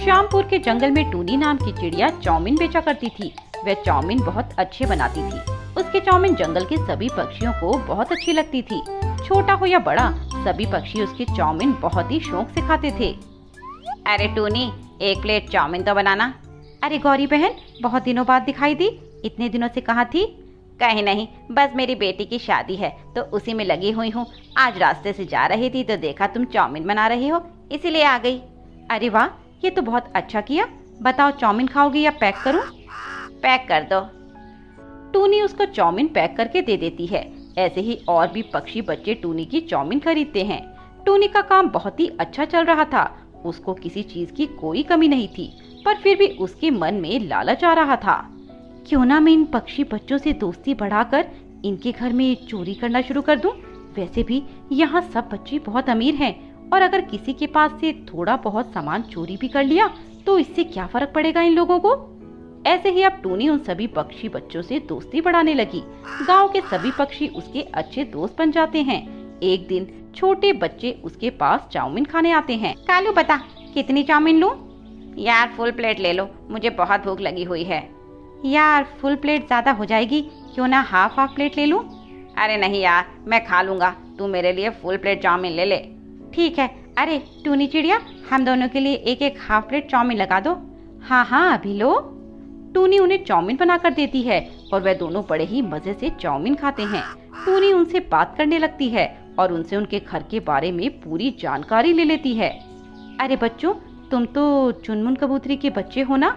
श्यामपुर के जंगल में टूनी नाम की चिड़िया चाउमीन बेचा करती थी। वह चाउमीन बहुत अच्छे बनाती थी। उसके चाउमीन जंगल के सभी पक्षियों को बहुत अच्छी लगती थी। छोटा हो या बड़ा, सभी पक्षी उसकी चाउमीन बहुत ही शौक से खाते थे। अरे टूनी, एक प्लेट चाउमीन तो बनाना। अरे गौरी बहन, बहुत दिनों बाद दिखाई दी, इतने दिनों से कहाँ थी? कहीं नहीं, बस मेरी बेटी की शादी है तो उसी में लगी हुई हूँ। आज रास्ते से जा रही थी तो देखा तुम चाउमीन बना रही हो, इसीलिए आ गई। अरे वाह, ये तो बहुत अच्छा किया। बताओ, चाउमीन खाओगी या पैक करूं? पैक कर दो। टूनी उसको चाउमीन पैक करके दे देती है। ऐसे ही और भी पक्षी बच्चे टूनी की चाउमीन खरीदते हैं। टूनी का काम बहुत ही अच्छा चल रहा था। उसको किसी चीज की कोई कमी नहीं थी, पर फिर भी उसके मन में लालच आ रहा था। क्यों ना मैं इन पक्षी बच्चों से दोस्ती बढ़ाकर इनके घर में चोरी करना शुरू कर दूं? वैसे भी यहाँ सब बच्चे बहुत अमीर हैं और अगर किसी के पास से थोड़ा बहुत सामान चोरी भी कर लिया तो इससे क्या फर्क पड़ेगा इन लोगों को। ऐसे ही अब टूनी उन सभी पक्षी बच्चों से दोस्ती बढ़ाने लगी। गांव के सभी पक्षी उसके अच्छे दोस्त बन जाते हैं। एक दिन छोटे बच्चे उसके पास चाउमीन खाने आते हैं। कालू, बता कितनी चाउमीन लूं? यार फुल प्लेट ले लो, मुझे बहुत भूख लगी हुई है। यार फुल प्लेट ज्यादा हो जाएगी, क्यों ना हाफ प्लेट ले लूं? अरे नहीं यार, मैं खा लूंगा, तू मेरे लिए फुल प्लेट चाउमीन ले ले। ठीक है। अरे टूनी चिड़िया, हम दोनों के लिए एक एक हाफ प्लेट चाउमीन लगा दो। हाँ हाँ, अभी लो। टूनी उन्हें चाउमीन बनाकर देती है और वह दोनों बड़े ही मजे से चाउमीन खाते हैं। टूनी उनसे बात करने लगती है और उनसे उनके घर के बारे में पूरी जानकारी ले लेती है। अरे बच्चों, तुम तो चुनमुन कबूतरी के बच्चे हो ना?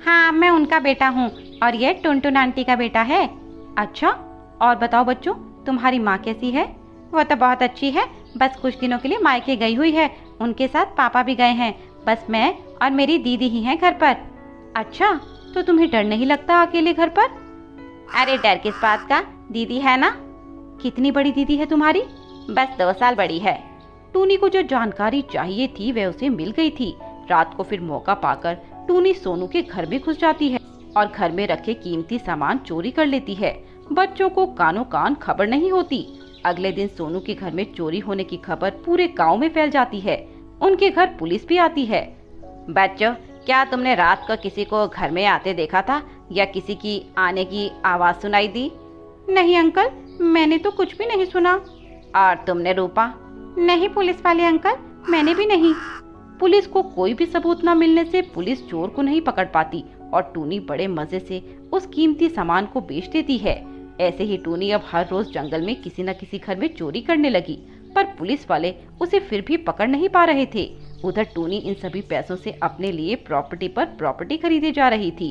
हाँ, मैं उनका बेटा हूँ और यह टुनटुन आंटी का बेटा है। अच्छा, और बताओ बच्चों, तुम्हारी माँ कैसी है? वो तो बहुत अच्छी है, बस कुछ दिनों के लिए मायके गई हुई है। उनके साथ पापा भी गए हैं। बस मैं और मेरी दीदी ही हैं घर पर। अच्छा, तो तुम्हें डर नहीं लगता अकेले घर पर? अरे डर किस बात का, दीदी है ना। कितनी बड़ी दीदी है तुम्हारी? बस 2 साल बड़ी है। टूनी को जो जानकारी चाहिए थी वह उसे मिल गई थी। रात को फिर मौका पाकर टूनी सोनू के घर में घुस जाती है और घर में रखे कीमती सामान चोरी कर लेती है। बच्चों को कानों कान खबर नहीं होती। अगले दिन सोनू के घर में चोरी होने की खबर पूरे गांव में फैल जाती है। उनके घर पुलिस भी आती है। बच्चों, क्या तुमने रात को किसी को घर में आते देखा था या किसी की आने की आवाज सुनाई दी? नहीं अंकल, मैंने तो कुछ भी नहीं सुना। और तुमने रूपा? नहीं पुलिस वाले अंकल, मैंने भी नहीं। पुलिस को कोई भी सबूत न मिलने से पुलिस चोर को नहीं पकड़ पाती और टूनी बड़े मजे से उस कीमती सामान को बेच देती है। ऐसे ही टूनी अब हर रोज जंगल में किसी न किसी घर में चोरी करने लगी, पर पुलिस वाले उसे फिर भी पकड़ नहीं पा रहे थे। उधर टूनी इन सभी पैसों से अपने लिए प्रॉपर्टी पर प्रॉपर्टी खरीदे जा रही थी।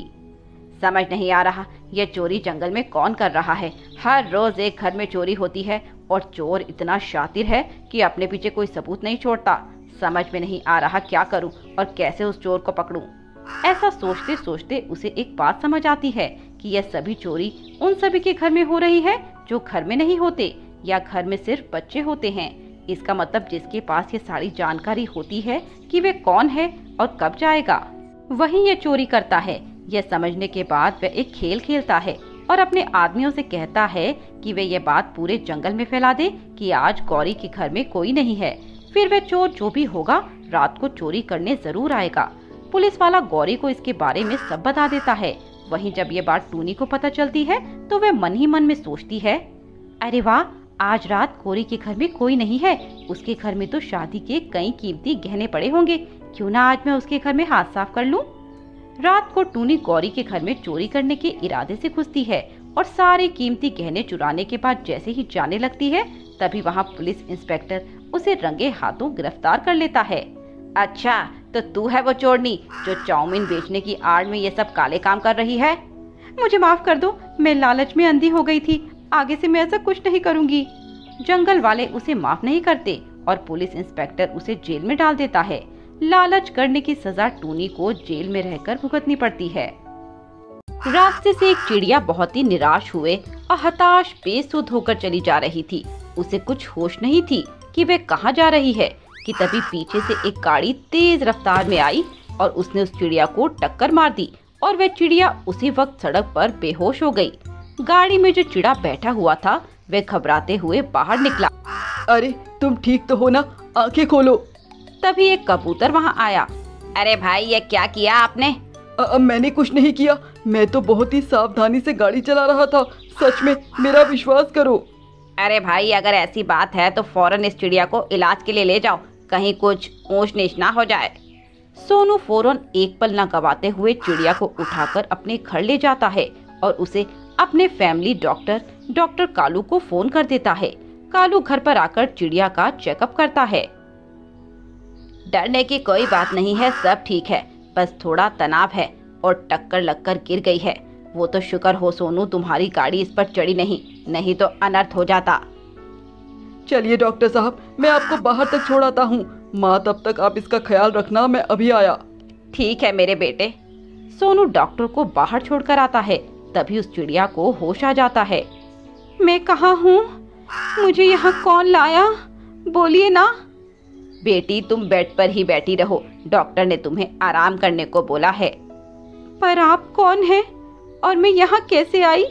समझ नहीं आ रहा ये चोरी जंगल में कौन कर रहा है। हर रोज एक घर में चोरी होती है और चोर इतना शातिर है कि अपने पीछे कोई सबूत नहीं छोड़ता। समझ में नहीं आ रहा क्या करूं और कैसे उस चोर को पकड़ूं। ऐसा सोचते सोचते उसे एक बात समझ आती है कि यह सभी चोरी उन सभी के घर में हो रही है जो घर में नहीं होते या घर में सिर्फ बच्चे होते हैं। इसका मतलब जिसके पास ये सारी जानकारी होती है कि वे कौन है और कब जाएगा, वही ये चोरी करता है। यह समझने के बाद वह एक खेल खेलता है और अपने आदमियों से कहता है कि वे ये बात पूरे जंगल में फैला दे कि आज गौरी के घर में कोई नहीं है। फिर वह चोर जो भी होगा रात को चोरी करने जरूर आएगा। पुलिस वाला गौरी को इसके बारे में सब बता देता है। वहीं जब ये बात टूनी को पता चलती है तो वह मन ही मन में सोचती है, अरे वाह, आज रात गौरी के घर में कोई नहीं है। उसके घर में तो शादी के कई कीमती गहने पड़े होंगे। क्यों ना आज मैं उसके घर में हाथ साफ कर लूं। रात को टूनी गौरी के घर में चोरी करने के इरादे से घुसती है और सारे कीमती गहने चुराने के बाद जैसे ही जाने लगती है तभी वहाँ पुलिस इंस्पेक्टर उसे रंगे हाथों गिरफ्तार कर लेता है। अच्छा, तो तू है वो चोरनी जो चाउमीन बेचने की आड़ में ये सब काले काम कर रही है? मुझे माफ कर दो, मैं लालच में अंधी हो गई थी। आगे से मैं ऐसा कुछ नहीं करूंगी। जंगल वाले उसे माफ नहीं करते और पुलिस इंस्पेक्टर उसे जेल में डाल देता है। लालच करने की सजा टूनी को जेल में रहकर भुगतनी पड़ती है। रास्ते से एक चिड़िया बहुत ही निराश हुए और हताश बेसुध होकर चली जा रही थी। उसे कुछ होश नहीं थी कि वे कहाँ जा रही है कि तभी पीछे से एक गाड़ी तेज रफ्तार में आई और उसने उस चिड़िया को टक्कर मार दी और वह चिड़िया उसी वक्त सड़क पर बेहोश हो गई। गाड़ी में जो चिड़ा बैठा हुआ था वह घबराते हुए बाहर निकला। अरे तुम ठीक तो हो ना? आंखें खोलो। तभी एक कबूतर वहाँ आया। अरे भाई, ये क्या किया आपने? मैंने कुछ नहीं किया, मैं तो बहुत ही सावधानी से गाड़ी चला रहा था। सच में, मेरा विश्वास करो। अरे भाई, अगर ऐसी बात है तो फौरन इस चिड़िया को इलाज के लिए ले जाओ, कहीं कुछ ऊंच नीच ना हो जाए। सोनू फौरन एक पल न गवाते हुए चिड़िया को उठाकर अपने घर ले जाता है और उसे अपने फैमिली डॉक्टर कालू को फोन कर देता है। कालू घर पर आकर चिड़िया का चेकअप करता है। डरने की कोई बात नहीं है, सब ठीक है, बस थोड़ा तनाव है और टक्कर लगकर गिर गई है। वो तो शुक्र हो सोनू तुम्हारी गाड़ी इस पर चढ़ी नहीं तो अनर्थ हो जाता। चलिए डॉक्टर साहब, मैं आपको बाहर तक छोड़ आता हूँ। माँ, तब तक आप इसका ख्याल रखना, मैं अभी आया। ठीक है मेरे बेटे। सोनू डॉक्टर को बाहर छोड़कर आता है। तभी उस चिड़िया को होश आ जाता है। मैं कहाँ हूँ? मुझे यहाँ कौन लाया? बोलिए ना। बेटी, तुम बेड पर ही बैठी रहो, डॉक्टर ने तुम्हें आराम करने को बोला है। पर आप कौन हैं और मैं यहाँ कैसे आई?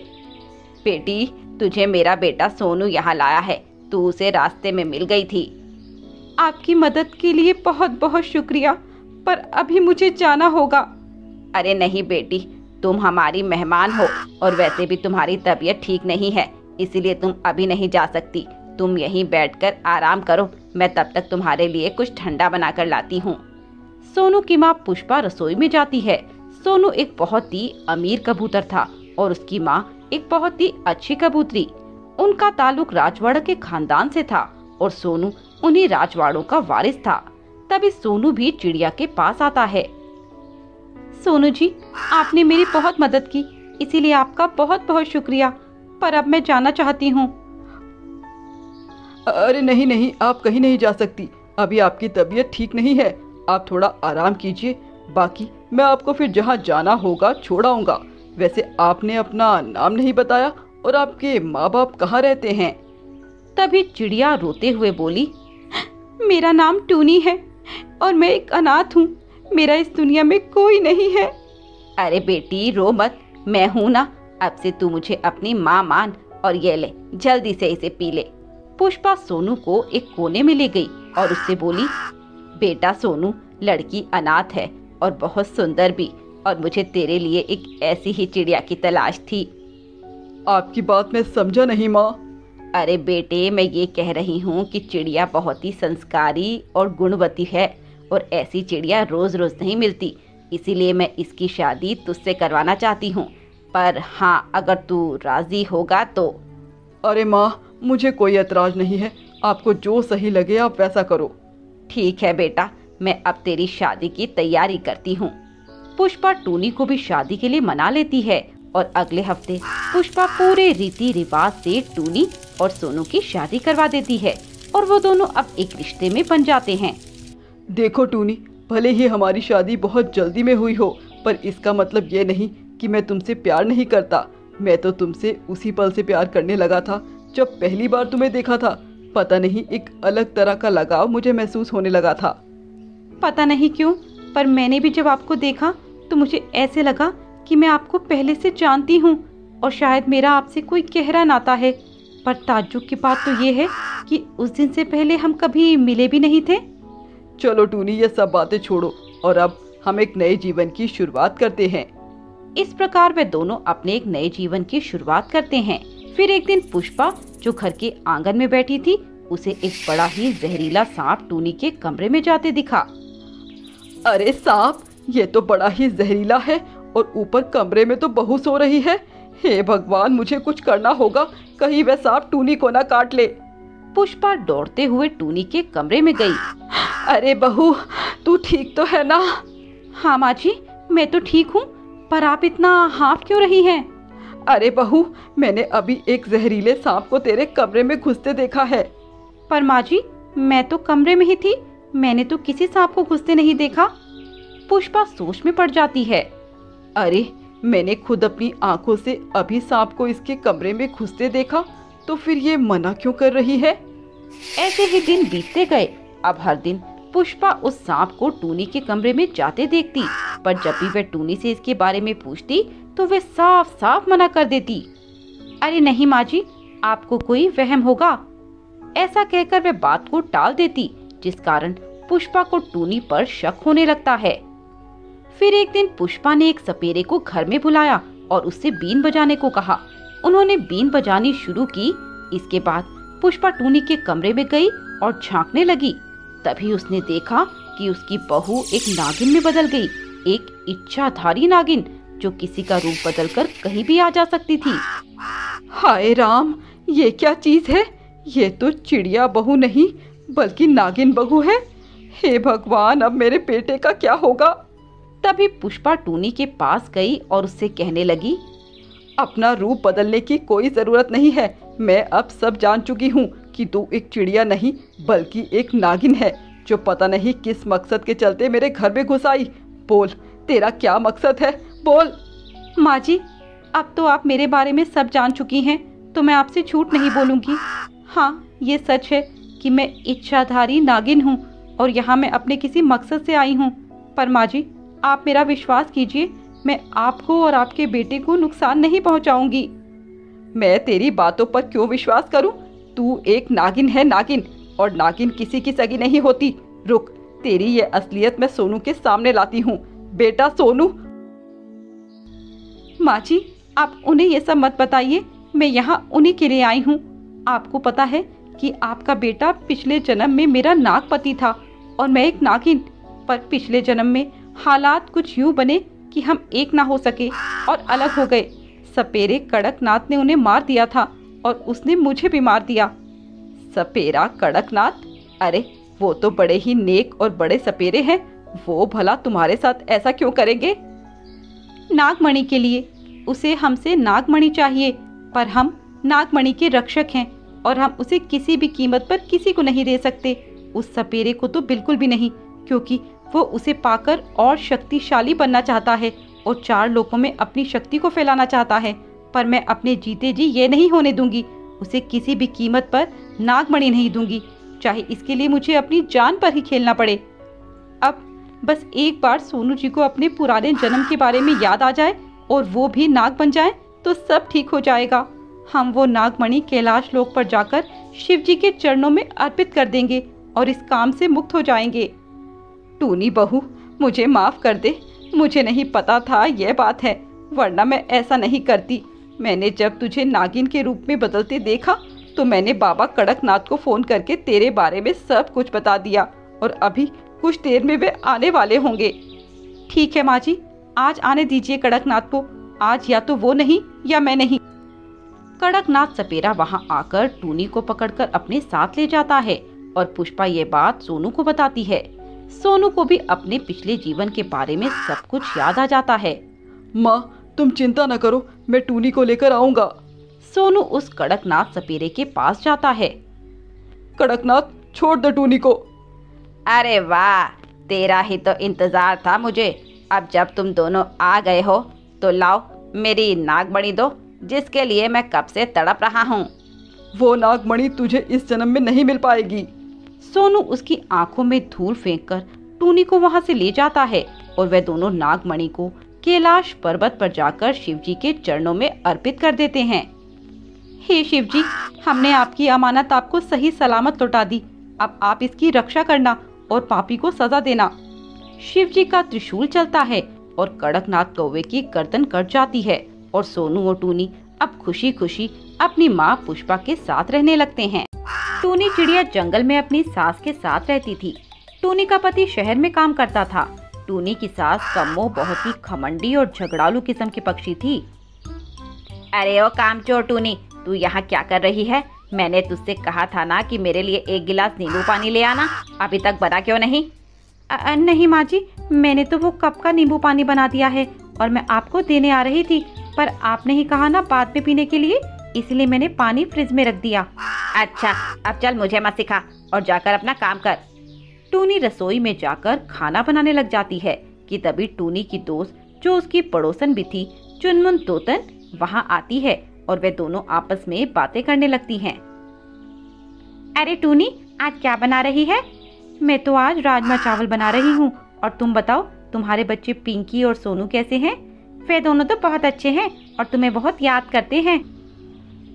बेटी, तुझे मेरा बेटा सोनू यहाँ लाया है, तू उसे रास्ते में मिल गई थी। आपकी मदद के लिए बहुत बहुत शुक्रिया, पर अभी मुझे जाना होगा। अरे नहीं बेटी, तुम हमारी मेहमान हो और वैसे भी तुम्हारी तबीयत ठीक नहीं है, इसीलिए तुम अभी नहीं जा सकती। तुम यहीं बैठकर आराम करो, मैं तब तक तुम्हारे लिए कुछ ठंडा बनाकर लाती हूँ। सोनू की माँ पुष्पा रसोई में जाती है। सोनू एक बहुत ही अमीर कबूतर था और उसकी माँ एक बहुत ही अच्छी कबूतरी। उनका ताल्लुक राजवाड़ा के खानदान से था और सोनू उन्हीं राजवाड़ों का वारिस था। तभी सोनू भी चिड़िया के पास आता है। सोनू जी, आपने मेरी बहुत मदद की, इसीलिए आपका बहुत बहुत शुक्रिया, पर अब मैं जाना चाहती हूँ। अरे नहीं नहीं, आप कहीं नहीं जा सकती, अभी आपकी तबीयत ठीक नहीं है। आप थोड़ा आराम कीजिए, बाकी मैं आपको फिर जहाँ जाना होगा छोड़ आऊंगा। वैसे आपने अपना नाम नहीं बताया और आपके माँ बाप कहाँ रहते हैं? तभी चिड़िया रोते हुए बोली, मेरा नाम टूनी है और मैं एक अनाथ हूँ, मेरा इस दुनिया में कोई नहीं है। अरे बेटी रो मत, मैं हूँ ना, अब से तू मुझे अपनी माँ मान, और ये ले जल्दी से इसे पी ले। पुष्पा सोनू को एक कोने में ले गई और उससे बोली, बेटा सोनू, लड़की अनाथ है और बहुत सुंदर भी, और मुझे तेरे लिए एक ऐसी ही चिड़िया की तलाश थी। आपकी बात मैं समझा नहीं माँ। अरे बेटे, मैं ये कह रही हूँ कि चिड़िया बहुत ही संस्कारी और गुणवती है और ऐसी चिड़िया रोज रोज नहीं मिलती, इसीलिए मैं इसकी शादी तुझसे करवाना चाहती हूँ, पर हाँ, अगर तू राजी होगा तो। अरे माँ, मुझे कोई एतराज नहीं है, आपको जो सही लगे आप वैसा करो। ठीक है बेटा, मैं अब तेरी शादी की तैयारी करती हूँ। पुष्पा टूनी को भी शादी के लिए मना लेती है और अगले हफ्ते पुष्पा पूरे रीति रिवाज से टूनी और सोनू की शादी करवा देती है और वो दोनों अब एक रिश्ते में बन जाते हैं। देखो टूनी, भले ही हमारी शादी बहुत जल्दी में हुई हो, पर इसका मतलब ये नहीं कि मैं तुमसे प्यार नहीं करता। मैं तो तुमसे उसी पल से प्यार करने लगा था जब पहली बार तुम्हें देखा था। पता नहीं, एक अलग तरह का लगाव मुझे महसूस होने लगा था। पता नहीं क्यों, पर मैंने भी जब आपको देखा तो मुझे ऐसे लगा कि मैं आपको पहले से जानती हूँ और शायद मेरा आपसे कोई गहरा नाता है। पर ताज्जुब की बात तो ये है कि उस दिन से पहले हम कभी मिले भी नहीं थे। चलो टूनी, ये सब बातें छोड़ो और अब हम एक नए जीवन की शुरुआत करते हैं। इस प्रकार वे दोनों अपने एक नए जीवन की शुरुआत करते हैं। फिर एक दिन पुष्पा, जो घर के आंगन में बैठी थी, उसे एक बड़ा ही जहरीला सांप टूनी के कमरे में जाते दिखा। अरे सांप, ये तो बड़ा ही जहरीला है और ऊपर कमरे में तो बहू सो रही है। हे भगवान, मुझे कुछ करना होगा, कहीं वह सांप टूनी को ना काट ले। पुष्पा दौड़ते हुए टूनी के कमरे में गई। अरे बहू, तू ठीक तो है ना? हाँ माँ जी, मैं तो ठीक हूँ, पर आप इतना हाँफ क्यों रही हैं? अरे बहू, मैंने अभी एक जहरीले सांप को तेरे कमरे में घुसते देखा है। पर माँ जी, मैं तो कमरे में ही थी, मैंने तो किसी सांप को घुसते नहीं देखा। पुष्पा सोच में पड़ जाती है। अरे, मैंने खुद अपनी आंखों से अभी सांप को इसके कमरे में घुसते देखा, तो फिर ये मना क्यों कर रही है? ऐसे ही दिन बीतते गए। अब हर दिन पुष्पा उस सांप को टूनी के कमरे में जाते देखती, पर जब भी वह टूनी से इसके बारे में पूछती तो वह साफ साफ मना कर देती। अरे नहीं माँ जी, आपको कोई वहम होगा, ऐसा कहकर वह बात को टाल देती, जिस कारण पुष्पा को टूनी पर शक होने लगता है। फिर एक दिन पुष्पा ने एक सपेरे को घर में बुलाया और उससे बीन बजाने को कहा। उन्होंने बीन बजानी शुरू की। इसके बाद पुष्पा टूनी के कमरे में गई और झांकने लगी। तभी उसने देखा कि उसकी बहू एक नागिन में बदल गई, एक इच्छाधारी नागिन जो किसी का रूप बदलकर कहीं भी आ जा सकती थी। हाय राम, ये क्या चीज है? ये तो चिड़िया बहू नहीं बल्कि नागिन बहू है। हे भगवान, अब मेरे बेटे का क्या होगा? तभी पुष्पा टूनी के पास गई और उससे कहने लगी, अपना रूप बदलने की कोई जरूरत नहीं है। मैं अब सब जान चुकी हूँ कि तू एक चिड़िया नहीं बल्कि एक नागिन है जो पता नहीं किस मकसद के चलते मेरे घर में घुस आई। बोल, तेरा क्या मकसद है? बोल। माँ जी, अब तो आप मेरे बारे में सब जान चुकी हैं, तो मैं आपसे झूठ नहीं बोलूँगी। हाँ, ये सच है कि मैं इच्छाधारी नागिन हूँ और यहाँ मैं अपने किसी मकसद से आई हूँ। पर माँ जी, आप मेरा विश्वास कीजिए, मैं आपको और आपके बेटे को नुकसान नहीं पहुँचाऊँगी। मैं तेरी बातों पर क्यों विश्वास करूं? तू एक नागिन है, नागिन, और नागिन किसी की सगी नहीं होती। रुक, तेरी ये असलियत मैं सोनू के सामने लाती हूँ। बेटा सोनू। माँ जी, आप उन्हें ये सब मत बताइए, मैं यहाँ उन्हीं के लिए आई हूँ। आपको पता है कि आपका बेटा पिछले जन्म में मेरा नागपति था और मैं एक नागिन, पर पिछले जन्म में हालात कुछ यूँ बने कि हम एक ना हो सके और अलग हो गए। सपेरे कड़कनाथ ने उन्हें मार दिया था और उसने मुझे भी मार दिया। सपेरा कड़कनाथ? अरे वो तो बड़े ही नेक और बड़े सपेरे हैं। वो भला तुम्हारे साथ ऐसा क्यों करेंगे? नागमणि के लिए। उसे हमसे नागमणि चाहिए, पर हम नागमणि के रक्षक हैं और हम उसे किसी भी कीमत पर किसी को नहीं दे सकते। उस सपेरे को तो बिल्कुल भी नहीं, क्योंकि वो उसे पाकर और शक्तिशाली बनना चाहता है और 4 लोकों में अपनी शक्ति को फैलाना चाहता है। पर मैं अपने जीते जी ये नहीं होने दूंगी। उसे किसी भी कीमत पर नागमणि नहीं दूंगी, चाहे इसके लिए मुझे अपनी जान पर ही खेलना पड़े। अब बस एक बार सोनू जी को अपने पुराने जन्म के बारे में याद आ जाए और वो भी नाग बन जाए तो सब ठीक हो जाएगा। हम वो नागमणि कैलाश लोक पर जाकर शिव जी के चरणों में अर्पित कर देंगे और इस काम से मुक्त हो जाएंगे। टूनी बहू, मुझे माफ कर दे। मुझे नहीं पता था यह बात है, वरना मैं ऐसा नहीं करती। मैंने जब तुझे नागिन के रूप में बदलते देखा तो मैंने बाबा कड़कनाथ को फोन करके तेरे बारे में सब कुछ बता दिया और अभी कुछ देर में वे आने वाले होंगे। ठीक है माँ जी, आज आने दीजिए कड़कनाथ को। आज या तो वो नहीं या मैं नहीं। कड़कनाथ सपेरा वहाँ आकर टूनी को पकड़कर अपने साथ ले जाता है और पुष्पा ये बात सोनू को बताती है। सोनू को भी अपने पिछले जीवन के बारे में सब कुछ याद आ जाता है। माँ, तुम चिंता न करो, मैं टूनी को लेकर आऊंगा। सोनू उस कड़कनाथ सपेरे के पास जाता है। कड़कनाथ, छोड़ दे टूनी को। अरे वाह, तेरा ही तो इंतजार था मुझे। अब जब तुम दोनों आ गए हो तो लाओ मेरी नागमणि दो, जिसके लिए मैं कब से तड़प रहा हूँ। वो नागमणि तुझे इस जन्म में नहीं मिल पाएगी। सोनू उसकी आंखों में धूल फेंककर टूनी को वहां से ले जाता है और वे दोनों नागमणि को कैलाश पर्वत पर जाकर शिव जी के चरणों में अर्पित कर देते हैं। हे शिव जी, हमने आपकी अमानत आपको सही सलामत लौटा दी। अब आप इसकी रक्षा करना और पापी को सजा देना। शिव जी का त्रिशूल चलता है और कड़कनाथ कौवे की गर्दन कट जाती है और सोनू और टूनी अब खुशी खुशी अपनी माँ पुष्पा के साथ रहने लगते हैं। टूनी चिड़िया जंगल में अपनी सास के साथ रहती थी। टूनी का पति शहर में काम करता था। टूनी की सास कम्मो बहुत ही घमंडी और झगड़ालू किस्म की पक्षी थी। अरे ओ कामचोर टूनी, तू यहाँ क्या कर रही है? मैंने तुझसे कहा था ना कि मेरे लिए 1 गिलास नींबू पानी ले आना। अभी तक बना क्यों नहीं? नहीं माँ जी, मैंने तो वो कप का नींबू पानी बना दिया है और मैं आपको देने आ रही थी, पर आपने ही कहा ना बाद में पीने के लिए, इसलिए मैंने पानी फ्रिज में रख दिया। अच्छा, अब चल मुझे मत सिखा और जाकर अपना काम कर। टूनी रसोई में जाकर खाना बनाने लग जाती है कि तभी टूनी की दोस्त जो उसकी पड़ोसन भी थी, चुनमुन तोतन, वहाँ आती है और वे दोनों आपस में बातें करने लगती हैं। अरे टूनी, आज क्या बना रही है? मैं तो आज राजमा चावल बना रही हूँ। और तुम बताओ, तुम्हारे बच्चे पिंकी और सोनू कैसे हैं? वे दोनों तो बहुत अच्छे हैं और तुम्हें बहुत याद करते हैं।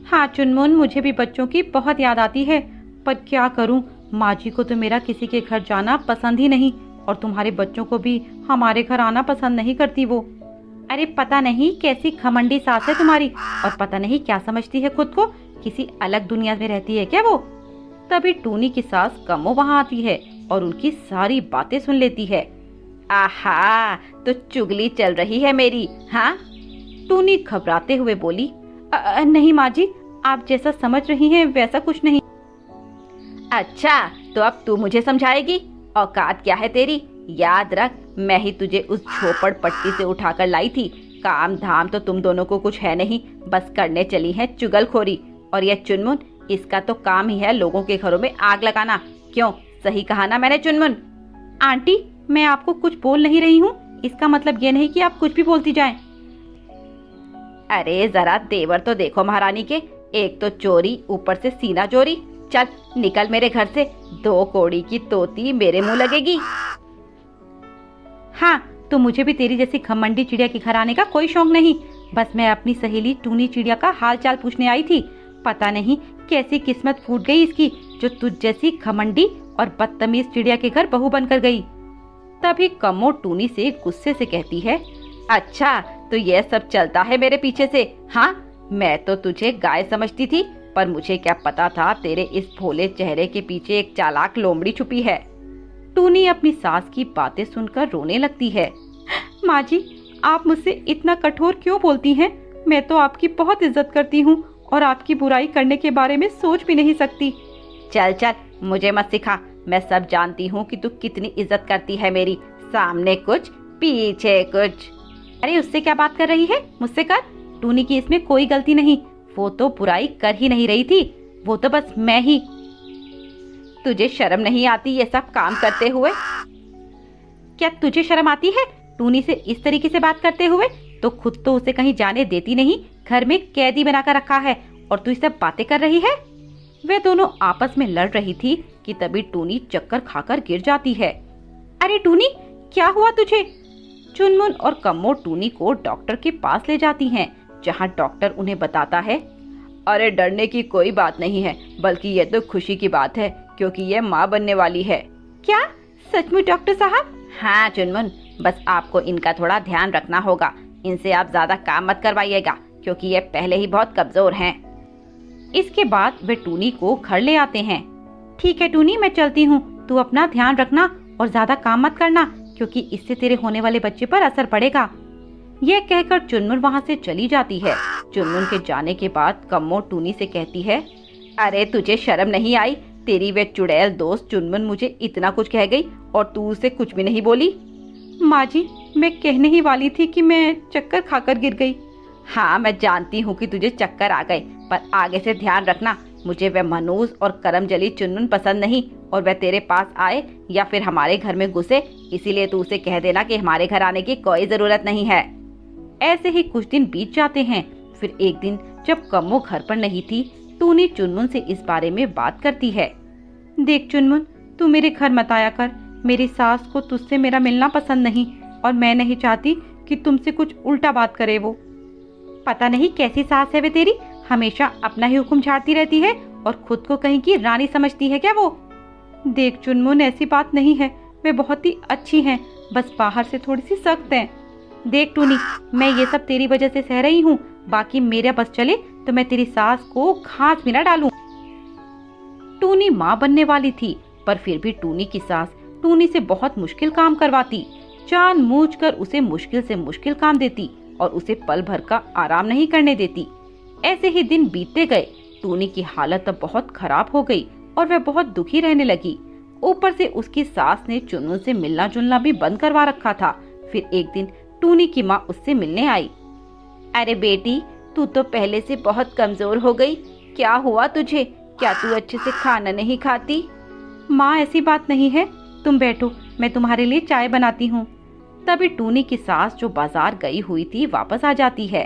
हाँ चुनमुन, मुझे भी बच्चों की बहुत याद आती है, पर क्या करूँ, माँ जी को तो मेरा किसी के घर जाना पसंद ही नहीं और तुम्हारे बच्चों को भी हमारे घर आना पसंद नहीं करती वो। अरे पता नहीं कैसी घमंडी सास है तुम्हारी, और पता नहीं क्या समझती है खुद को, किसी अलग दुनिया में रहती है क्या वो। तभी टूनी की सास कम्मो वहाँ आती है और उनकी सारी बातें सुन लेती है। आहा, तो चुगली चल रही है मेरी, हाँ? टूनी घबराते हुए बोली, नहीं माँ जी, आप जैसा समझ रही हैं वैसा कुछ नहीं। अच्छा, तो अब तू मुझे समझाएगी? औकात क्या है तेरी? याद रख, मैं ही तुझे उस झोपड़ पट्टी से उठाकर लाई थी। काम धाम तो तुम दोनों को कुछ है नहीं, बस करने चली है चुगलखोरी। और यह चुनमुन, इसका तो काम ही है लोगों के घरों में आग लगाना। क्यों, सही कहा ना मैंने चुनमुन? आंटी, मैं आपको कुछ बोल नहीं रही हूँ, इसका मतलब ये नहीं कि आप कुछ भी बोलती जाएं। अरे जरा तेवर तो देखो महारानी के, एक तो चोरी, ऊपर से सीना चोरी। चल निकल मेरे घर से, 2 कौड़ी की तोती मेरे मुंह लगेगी। हाँ, तो मुझे भी तेरी जैसी घमंडी चिड़िया के घर आने का कोई शौक नहीं। बस मैं अपनी सहेली टूनी चिड़िया का हाल चाल पूछने आई थी। पता नहीं कैसी किस्मत फूट गई इसकी, जो तुझ जैसी घमंडी और बदतमीज चिड़िया के घर बहू बनकर गई। तभी कम्मो टूनी से गुस्से से कहती है, अच्छा, तो यह सब चलता है मेरे पीछे से, हाँ? मैं तो तुझे गाय समझती थी, पर मुझे क्या पता था तेरे इस भोले चेहरे के पीछे एक चालाक लोमड़ी छुपी है। टूनी अपनी सास की बातें सुनकर रोने लगती है। माँ जी, आप मुझसे इतना कठोर क्यों बोलती हैं? मैं तो आपकी बहुत इज्जत करती हूँ और आपकी बुराई करने के बारे में सोच भी नहीं सकती। चल चल, मुझे मत सिखा, मैं सब जानती हूँ कि तू कितनी इज्जत करती है मेरी। सामने कुछ, पीछे कुछ। अरे उससे क्या बात कर रही है, मुझसे कर। टूनी की इसमें कोई गलती नहीं, वो तो बुराई कर ही नहीं रही थी, वो तो बस मैं ही। तुझे शर्म नहीं आती ये सब काम करते हुए? क्या तुझे शर्म आती है टूनी से इस तरीके से बात करते हुए? तो खुद तो उसे कहीं जाने देती नहीं, घर में कैदी बनाकर रखा है, और तू सब बातें कर रही है। वे दोनों आपस में लड़ रही थी कि तभी टूनी चक्कर खाकर गिर जाती है। अरे टूनी, क्या हुआ तुझे? चुनमुन और कम्मो टूनी को डॉक्टर के पास ले जाती हैं, जहां डॉक्टर उन्हें बताता है, अरे डरने की कोई बात नहीं है, बल्कि ये तो खुशी की बात है, क्योंकि ये माँ बनने वाली है। क्या सचमुच डॉक्टर साहब? हाँ चुनमुन, बस आपको इनका थोड़ा ध्यान रखना होगा। इनसे आप ज्यादा काम मत करवाइएगा, क्योंकि ये पहले ही बहुत कमजोर हैं। इसके बाद वे टूनी को घर ले आते हैं। ठीक है टूनी, मैं चलती हूँ, तू अपना ध्यान रखना और ज्यादा काम मत करना, क्योंकि इससे तेरे होने वाले बच्चे पर असर पड़ेगा। यह कहकर चुनमुन वहाँ से चली जाती है। चुनमुन के जाने के बाद कम्मो टूनी से कहती है, अरे तुझे शर्म नहीं आई? तेरी वे चुड़ैल दोस्त चुनमुन मुझे इतना कुछ कह गई और तू उसे कुछ भी नहीं बोली। माँ जी, मैं कहने ही वाली थी कि मैं चक्कर खाकर गिर गई। हाँ, मैं जानती हूँ कि तुझे चक्कर आ गए, पर आगे से ध्यान रखना, मुझे वह मनूस और करमजली चुनमुन पसंद नहीं, और वह तेरे पास आए या फिर हमारे घर में घुसे, इसीलिए तू उसे कह देना कि हमारे घर आने की कोई जरूरत नहीं है। ऐसे ही कुछ दिन बीत जाते हैं। फिर एक दिन जब कम्मो घर पर नहीं थी, टूनी चुनमुन से इस बारे में बात करती है। देख चुनमुन, तू मेरे घर मत आया कर, मेरी सास को तुझसे मेरा मिलना पसंद नहीं, और मैं नहीं चाहती कि तुमसे कुछ उल्टा बात करे वो। पता नहीं कैसी सास है वे तेरी, हमेशा अपना ही हुक्म झाड़ती रहती है और खुद को कहीं की रानी समझती है क्या वो? देख चुनमुन, ऐसी बात नहीं है, वे बहुत ही अच्छी हैं, बस बाहर से थोड़ी सी सख्त हैं। देख टूनी, मैं ये सब तेरी वजह से सह रही हूँ, बाकी मेरा बस चले तो मैं तेरी सास को घास भी न डालूं। टूनी माँ बनने वाली थी, पर फिर भी टूनी की सास टूनी से बहुत मुश्किल काम करवाती, जानबूझकर उसे मुश्किल से मुश्किल काम देती और उसे पल भर का आराम नहीं करने देती। ऐसे ही दिन बीतते गए। टूनी की हालत अब बहुत खराब हो गई और वह बहुत दुखी रहने लगी। ऊपर से उसकी सास ने चुनमुन से मिलना जुलना भी बंद करवा रखा था। फिर एक दिन टूनी की माँ उससे मिलने आई। अरे बेटी, तू तो पहले से बहुत कमजोर हो गई, क्या हुआ तुझे? क्या तू अच्छे से खाना नहीं खाती? माँ, ऐसी बात नहीं है, तुम बैठो, मैं तुम्हारे लिए चाय बनाती हूँ। तभी टूनी की सास जो बाजार गई हुई थी वापस आ जाती है।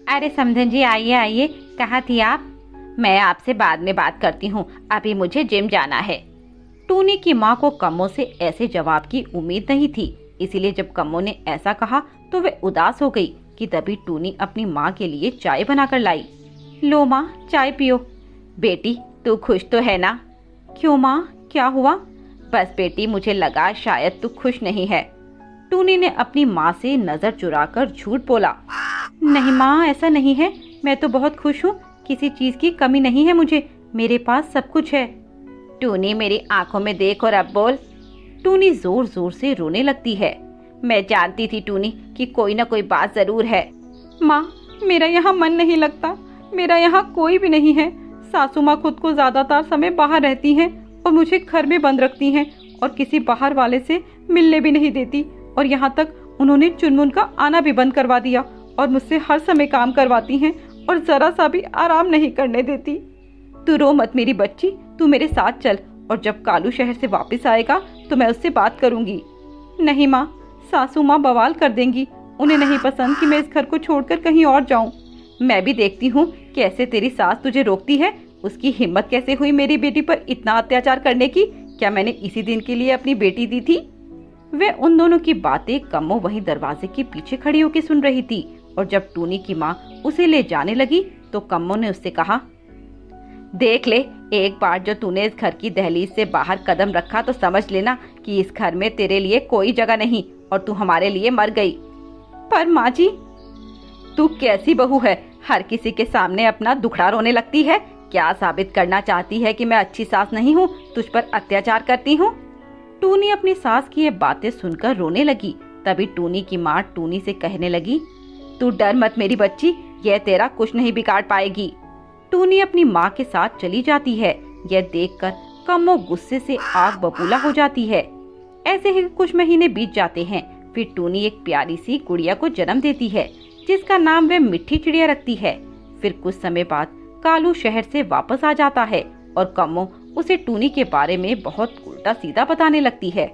अरे समधन जी, आइए आइए, कहाँ थी आप? मैं आपसे बाद में बात करती हूँ, अभी मुझे जिम जाना है। टूनी की माँ को कम्मो से ऐसे जवाब की उम्मीद नहीं थी, इसीलिए जब कम्मो ने ऐसा कहा तो वे उदास हो गई कि तभी टूनी अपनी माँ के लिए चाय बनाकर लाई। लो माँ, चाय पियो। बेटी, तू खुश तो है ना? क्यों माँ, क्या हुआ? बस बेटी, मुझे लगा शायद तू खुश नहीं है। टूनी ने अपनी माँ से नजर चुराकर झूठ बोला। नहीं माँ, ऐसा नहीं है, मैं तो बहुत खुश हूँ, किसी चीज की कमी नहीं है मुझे, मेरे पास सब कुछ है। टूनी, मेरी आंखों में देख और अब बोल। टूनी जोर जोर से रोने लगती है। मैं जानती थी टूनी कि कोई ना कोई बात जरूर है। माँ, मेरा यहाँ मन नहीं लगता, मेरा यहाँ कोई भी नहीं है। सासू माँ खुद को ज्यादातर समय बाहर रहती हैं और मुझे घर में बंद रखती हैं और किसी बाहर वाले से मिलने भी नहीं देती। और यहाँ तक उन्होंने चुनमुन का आना भी बंद करवा दिया और मुझसे हर समय काम करवाती हैं और जरा सा भी आराम नहीं करने देती। तू रो मत मेरी बच्ची, तू मेरे साथ चल और जब कालू शहर से वापस आएगा तो मैं उससे बात करूंगी। नहीं माँ, सासू माँ बवाल कर देंगी, उन्हें नहीं पसंद कि मैं इस घर को छोड़कर कहीं और जाऊं। मैं भी देखती हूँ कैसे तेरी सास तुझे रोकती है। उसकी हिम्मत कैसे हुई मेरी बेटी पर इतना अत्याचार करने की? क्या मैंने इसी दिन के लिए अपनी बेटी दी थी? वे उन दोनों की बातें कम्मो वहीं दरवाजे के पीछे खड़ी होकर सुन रही थी और जब टूनी की माँ उसे ले जाने लगी तो कम्मो ने उससे कहा, देख ले, एक बार जो तूने इस घर की दहलीज से बाहर कदम रखा तो समझ लेना कि इस घर में तेरे लिए कोई जगह नहीं और तू हमारे लिए मर गई। पर माँ जी, तू कैसी बहू है, हर किसी के सामने अपना दुखड़ा रोने लगती है। क्या साबित करना चाहती है कि मैं अच्छी सास नहीं हूँ, तुझ पर अत्याचार करती हूँ? टूनी अपनी सास की ये बातें सुनकर रोने लगी। तभी टूनी की माँ टूनी से कहने लगी, तू डर मत मेरी बच्ची, यह तेरा कुछ नहीं बिगाड़ पाएगी। टूनी अपनी माँ के साथ चली जाती है। यह देखकर कम्मो गुस्से से आग बबूला हो जाती है। ऐसे ही कुछ महीने बीत जाते हैं। फिर टूनी एक प्यारी सी गुड़िया को जन्म देती है जिसका नाम वह मिट्टी चिड़िया रखती है। फिर कुछ समय बाद कालू शहर से वापस आ जाता है और कम्मो उसे टूनी के बारे में बहुत उल्टा सीधा बताने लगती है।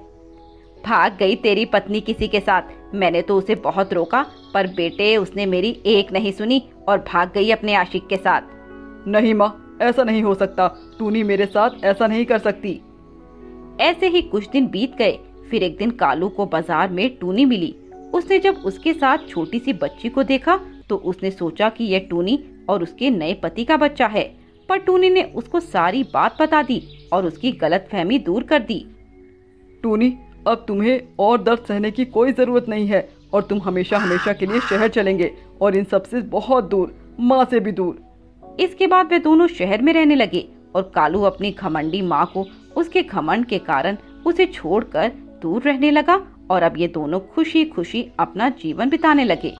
भाग गई तेरी पत्नी किसी के साथ, मैंने तो उसे बहुत रोका पर बेटे उसने मेरी एक नहीं सुनी और भाग गई अपने आशिक के साथ। नहीं माँ, ऐसा नहीं हो सकता, टूनी मेरे साथ ऐसा नहीं कर सकती। ऐसे ही कुछ दिन बीत गए। फिर एक दिन कालू को बाजार में टूनी मिली। उसने जब उसके साथ छोटी सी बच्ची को देखा तो उसने सोचा कि यह टूनी और उसके नए पति का बच्चा है। पर टूनी ने उसको सारी बात बता दी और उसकी गलतफहमी दूर कर दी। टूनी, अब तुम्हें और दर्द सहने की कोई जरूरत नहीं है और तुम हमेशा हमेशा के लिए शहर चलेंगे और इन सब से बहुत दूर, माँ से भी दूर। इसके बाद वे दोनों शहर में रहने लगे और कालू अपनी घमंडी माँ को उसके घमंड के कारण उसे छोड़कर दूर रहने लगा और अब ये दोनों खुशी खुशी अपना जीवन बिताने लगे।